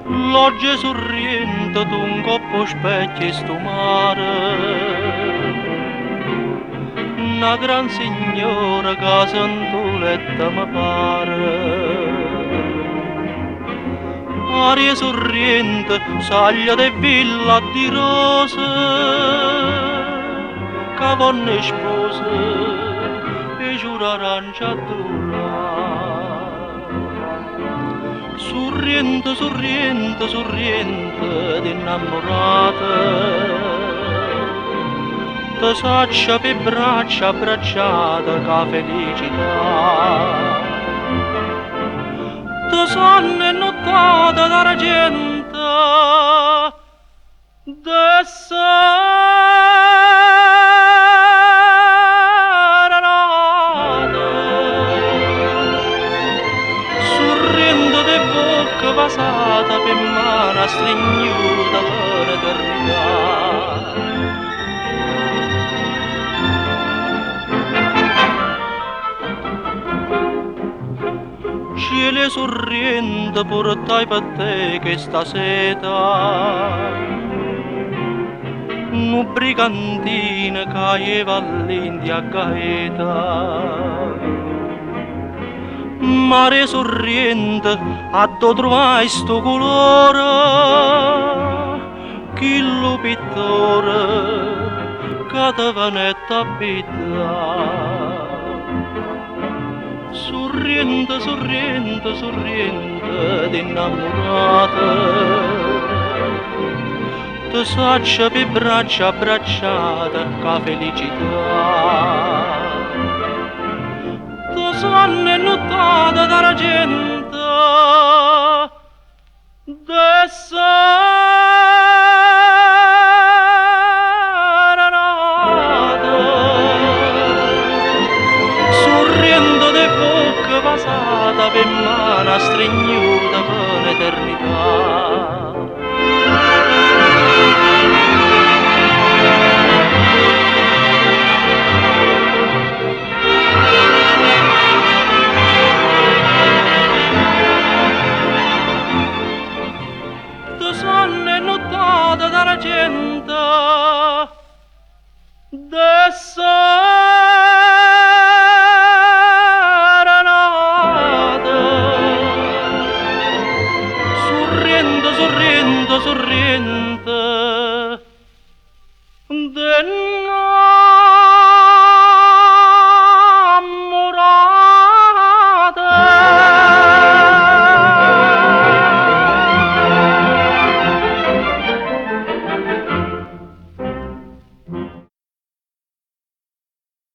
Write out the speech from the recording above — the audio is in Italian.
L'oggi sorriente d'un coppo specchio e sto mare, una gran signora che santoletta mi pare. Aria sorriente, saglia de villa di rose, cavonne spose, e giura arancia sorriente, sorriente, sorriente d'innamorate, te saccia per braccia abbracciata ca felicità. Te sonno e nottata d'argento de serenate, sorrendo de bocca basata per mano stringnuta per l'eternità. Cielo sorriente portai per te che sta seta, un brigantina caeva all'India gaeta. Mare sorriente, a do trovai sto colore, chi lo pittore, che te venette abitare. Sorriente, sorriente, sorriente d'innamorate, te saccia per braccia abbracciata ca felicità. Te sonno e nottata d'argento de serenate, sorriendo de bocca basata per mano stringnuta per l'eternità. Te sonno e nottata d'argento de serenate, sorriente, sorriente, sorriente de